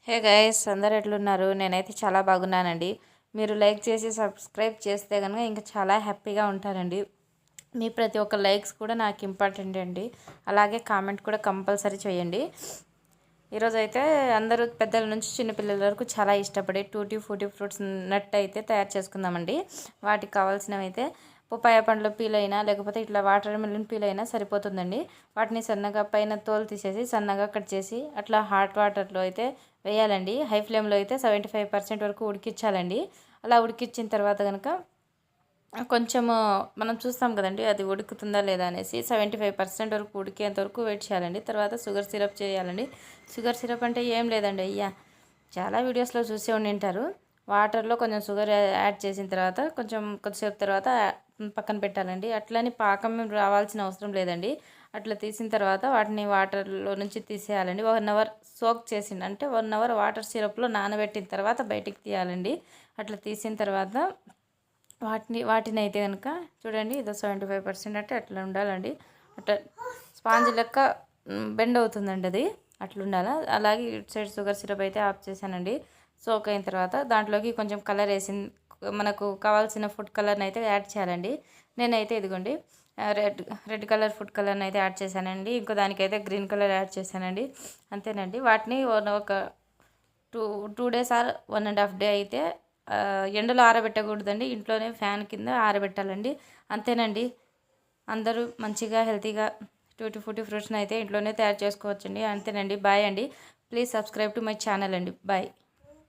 Hey guys, అందరు ఎట్లున్నారు? నేనైతే చాలా బాగున్నానండి. మీరు లైక్ చేసి సబ్స్క్రైబ్ చేస్తే కనుక ఇంకా చాలా హ్యాపీగా ఉంటానండి. మీ ప్రతి ఒక్క లైక్స్ కూడా నాకు ఇంపార్టెంట్ అండి. అలాగే కామెంట్ కూడా కంపల్సరీ చేయండి. ఈరోజు అయితే అందరూ పెద్దల నుంచి చిన్నపిల్లల వరకు చాలా ఇష్టపడే టూటీ ఫూటీ ఫ్రూట్స్ నట్ అయితే తయారు చేసుకుందామండి. వాటికి కావాల్సినవి అయితే పపాయ పండ్ల పీల్ అయినా లేకపోతే ఇట్లా వాటర్ మెలన్ పీల్ అయినా సరిపోతుందండి. వాటిని సన్నగా పైన తోలు తీసేసి సన్నగా కట్ చేసి అట్లా హాట్ వాటర్లో అయితే వేయాలండి. హై ఫ్లేమ్లో అయితే 75% వరకు ఉడికించాలండి. అలా ఉడికించిన తర్వాత కనుక కొంచెము మనం చూస్తాం కదండి అది ఉడుకుతుందా లేదా అనేసి 75% వరకు ఉడికేంత వరకు వెయిట్ చేయాలండి. తర్వాత షుగర్ సిరప్ చేయాలండి. షుగర్ సిరప్ అంటే ఏం లేదండి, చాలా వీడియోస్లో చూసే ఉండింటారు. వాటర్లో కొంచెం షుగర్ యాడ్ చేసిన తర్వాత కొద్దిసేపు తర్వాత పక్కన పెట్టాలండి. అట్లని పాకం రావాల్సిన అవసరం లేదండి. అట్లా తీసిన తర్వాత వాటిని వాటర్లో నుంచి తీసేయాలండి. 1 అవర్ సోక్ చేసింది అంటే 1 అవర్ వాటర్ సిరప్లో నానబెట్టిన తర్వాత బయటికి తీయాలండి. అట్లా తీసిన తర్వాత వాటిని అయితే కనుక చూడండి, ఇదో 75% అంటే అట్లా ఉండాలండి. అట్లా స్పాంజ్ లెక్క బెండ్ అవుతుందండి, అది అట్లా ఉండాలి. అలాగే ఇటు సైడ్ షుగర్ సిరప్ అయితే ఆఫ్ చేశానండి. సోక్ అయిన తర్వాత దాంట్లోకి కొంచెం కలర్ వేసి మనకు కావాల్సిన ఫుడ్ కలర్ని అయితే యాడ్ చేయాలండి. నేనైతే ఇదిగోండి రెడ్ కలర్ ఫుడ్ కలర్ని అయితే యాడ్ చేశానండి. ఇంకో దానికైతే గ్రీన్ కలర్ యాడ్ చేశానండి. అంతేనండి. వాటిని ఒక టూ డేస్ ఆర్ 1.5 డే అయితే ఎండలో ఆరబెట్టకూడదండి. ఇంట్లోనే ఫ్యాన్ కింద ఆరబెట్టాలండి. అంతేనండి. అందరూ మంచిగా హెల్తీగా టూటీ ఫూటీ ఫ్రూట్స్ని అయితే ఇంట్లోనే తయారు చేసుకోవచ్చండి. అంతేనండి. బాయ్ అండి. Please subscribe to my channel అండి. బాయ్.